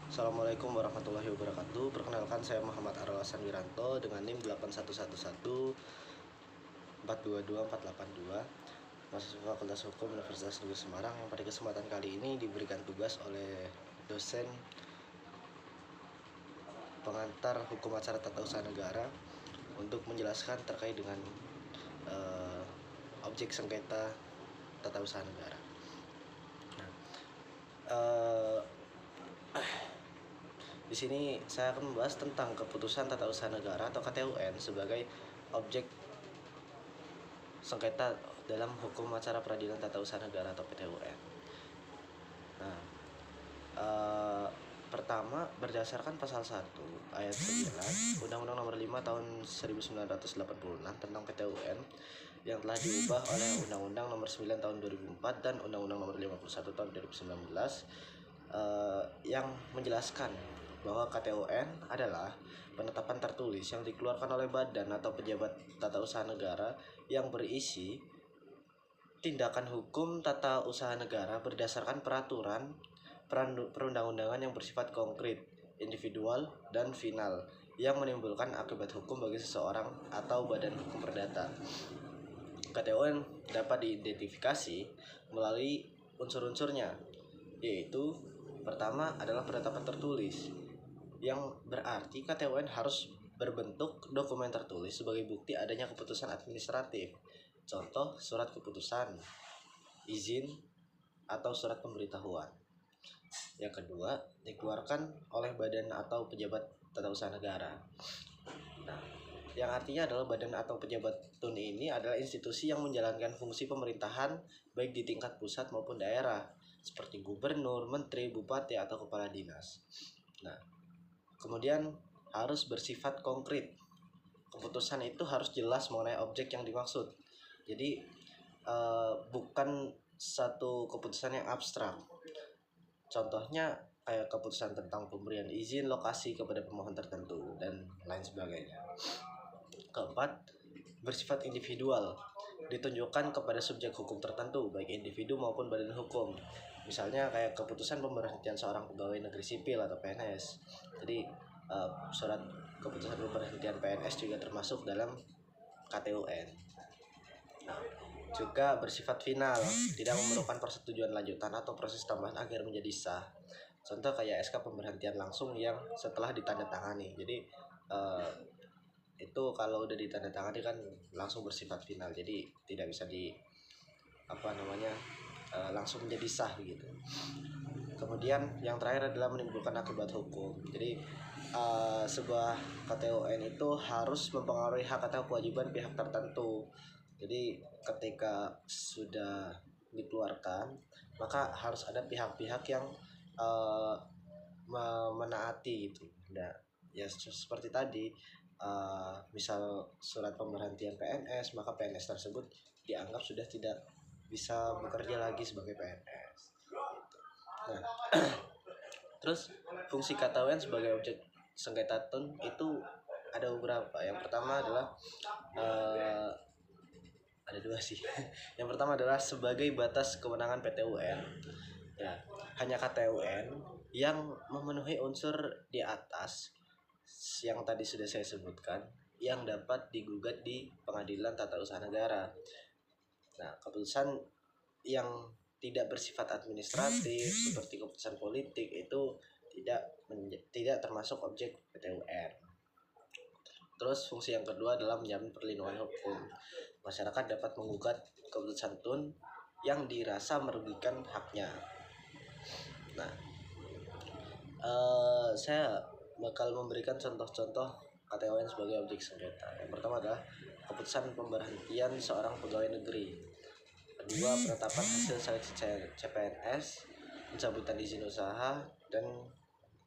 Assalamualaikum warahmatullahi wabarakatuh. Perkenalkan, saya Muhammad Aralasan Wiranto dengan NIM 81114224882, mahasiswa Fakultas Hukum Universitas Negeri Semarang, yang pada kesempatan kali ini diberikan tugas oleh dosen pengantar hukum acara tata usaha negara untuk menjelaskan terkait dengan objek sengketa tata usaha negara. Di sini saya akan membahas tentang keputusan tata usaha negara atau KTUN sebagai objek sengketa dalam hukum acara peradilan tata usaha negara atau PTUN. Nah, pertama, berdasarkan pasal 1 ayat 9 Undang-Undang Nomor 5 Tahun 1986 tentang PTUN yang telah diubah oleh Undang-Undang Nomor 9 Tahun 2004 dan Undang-Undang Nomor 51 Tahun 2019 yang menjelaskan bahwa KTUN adalah penetapan tertulis yang dikeluarkan oleh badan atau pejabat tata usaha negara yang berisi tindakan hukum tata usaha negara berdasarkan peraturan perundang-undangan yang bersifat konkret, individual, dan final yang menimbulkan akibat hukum bagi seseorang atau badan hukum perdata. KTUN dapat diidentifikasi melalui unsur-unsurnya, yaitu pertama adalah penetapan tertulis, yang berarti KTUN harus berbentuk dokumen tertulis sebagai bukti adanya keputusan administratif. Contoh, surat keputusan, izin, atau surat pemberitahuan. Yang kedua, dikeluarkan oleh badan atau pejabat tata usaha negara. Nah, yang artinya adalah badan atau pejabat TUN ini adalah institusi yang menjalankan fungsi pemerintahan baik di tingkat pusat maupun daerah, seperti gubernur, menteri, bupati, atau kepala dinas. Nah, kemudian harus bersifat konkret. Keputusan itu harus jelas mengenai objek yang dimaksud. Jadi bukan satu keputusan yang abstrak. Contohnya kayak keputusan tentang pemberian izin lokasi kepada pemohon tertentu dan lain sebagainya. Keempat, bersifat individual, ditunjukkan kepada subjek hukum tertentu, baik individu maupun badan hukum. Misalnya kayak keputusan pemberhentian seorang pegawai negeri sipil atau PNS. Jadi surat keputusan pemberhentian PNS juga termasuk dalam KTUN. Nah, juga bersifat final, tidak memerlukan persetujuan lanjutan atau proses tambahan agar menjadi sah. Contoh kayak SK pemberhentian langsung yang setelah ditandatangani. Jadi itu kalau udah ditandatangani kan langsung bersifat final, jadi tidak bisa langsung menjadi sah gitu. Kemudian yang terakhir adalah menimbulkan akibat hukum. Jadi sebuah KTUN itu harus mempengaruhi hak atau kewajiban pihak tertentu. Jadi ketika sudah dikeluarkan, maka harus ada pihak-pihak yang menaati gitu. Nah, ya seperti tadi, misal surat pemberhentian PNS, maka PNS tersebut dianggap sudah tidak bisa bekerja lagi sebagai PNS. Nah, terus fungsi KTUN sebagai objek sengketa TUN itu ada beberapa. Yang pertama adalah ada dua sih. Yang pertama adalah sebagai batas kewenangan PTUN. Ya, hanya KTUN yang memenuhi unsur di atas yang tadi sudah saya sebutkan yang dapat digugat di Pengadilan Tata Usaha Negara. Nah, keputusan yang tidak bersifat administratif seperti keputusan politik itu tidak termasuk objek PTUN. Terus fungsi yang kedua adalah menjamin perlindungan hukum. Masyarakat dapat menggugat keputusan TUN yang dirasa merugikan haknya. Nah, saya bakal memberikan contoh-contoh KTUN sebagai objek sengketa. Yang pertama adalah keputusan pemberhentian seorang pegawai negeri. Kedua, penetapan hasil seleksi CPNS, pencabutan izin usaha, dan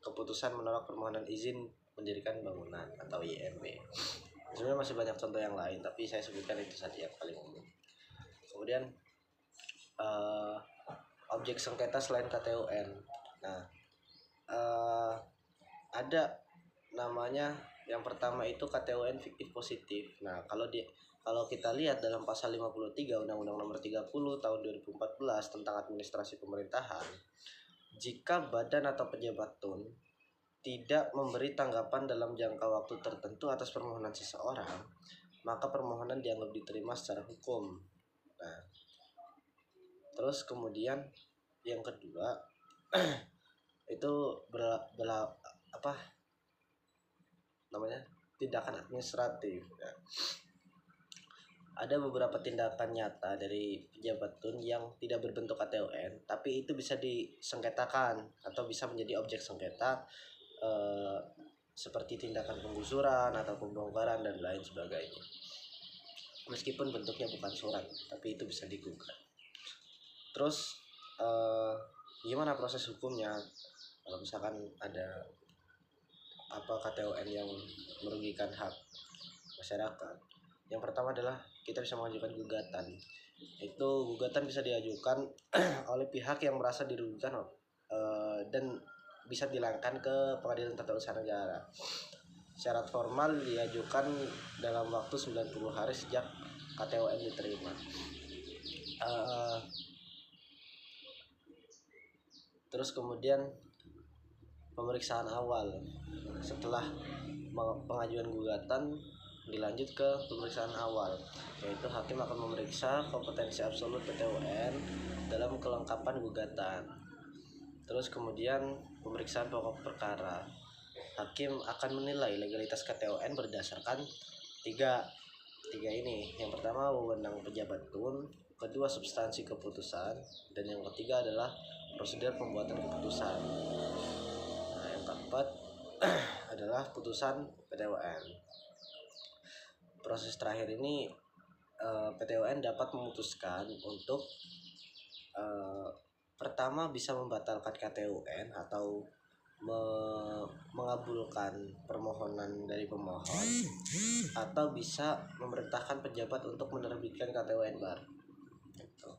keputusan menolak permohonan izin mendirikan bangunan atau IMB. Sebenarnya masih banyak contoh yang lain, tapi saya sebutkan itu saja yang paling umum. Kemudian objek sengketa selain KTUN. Nah, ada namanya, yang pertama itu KTUN fiktif positif. Nah, kalau kita lihat dalam pasal 53 Undang-Undang Nomor 30 Tahun 2014 tentang administrasi pemerintahan, jika badan atau pejabat TUN tidak memberi tanggapan dalam jangka waktu tertentu atas permohonan seseorang, maka permohonan dianggap diterima secara hukum. Nah, terus kemudian yang kedua itu apa namanya, tindakan administratif. Nah, ada beberapa tindakan nyata dari pejabat TUN yang tidak berbentuk KTUN, tapi itu bisa disengketakan atau bisa menjadi objek sengketa, seperti tindakan penggusuran atau pembongkaran dan lain sebagainya. Meskipun bentuknya bukan surat, tapi itu bisa digugat. Terus gimana proses hukumnya kalau misalkan ada KTUN yang merugikan hak masyarakat? Yang pertama adalah kita bisa mengajukan gugatan. Itu gugatan bisa diajukan oleh pihak yang merasa dirugikan dan bisa dilayangkan ke Pengadilan Tata Usaha Negara. Syarat formal diajukan dalam waktu 90 hari sejak KTUN diterima. Terus kemudian pemeriksaan awal. Setelah pengajuan gugatan dilanjut ke pemeriksaan awal, yaitu hakim akan memeriksa kompetensi absolut PTUN dalam kelengkapan gugatan. Terus kemudian pemeriksaan pokok perkara. Hakim akan menilai legalitas KTUN berdasarkan tiga ini. Yang pertama, wewenang pejabat TUN, kedua, substansi keputusan, dan yang ketiga adalah prosedur pembuatan keputusan. Nah, yang keempat adalah putusan PTUN. Proses terakhir ini PTUN dapat memutuskan untuk pertama bisa membatalkan KTUN atau mengabulkan permohonan dari pemohon, atau bisa memerintahkan pejabat untuk menerbitkan KTUN baru gitu.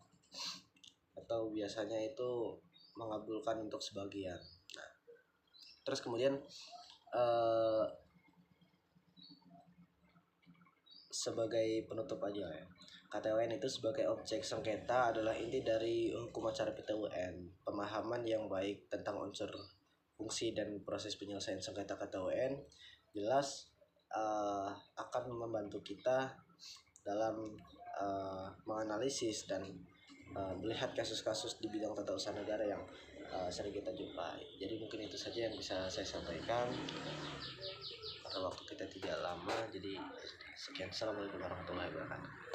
Atau biasanya itu mengabulkan untuk sebagian. Nah, terus kemudian sebagai penutup aja ya, KTUN itu sebagai objek sengketa adalah inti dari hukum acara PTUN. Pemahaman yang baik tentang unsur, fungsi, dan proses penyelesaian sengketa KTUN jelas akan membantu kita dalam menganalisis dan melihat kasus-kasus di bidang tata usaha negara yang sering kita jumpai. Jadi mungkin itu saja yang bisa saya sampaikan karena waktu kita tidak lama. Jadi sekian, assalamualaikum warahmatullahi wabarakatuh.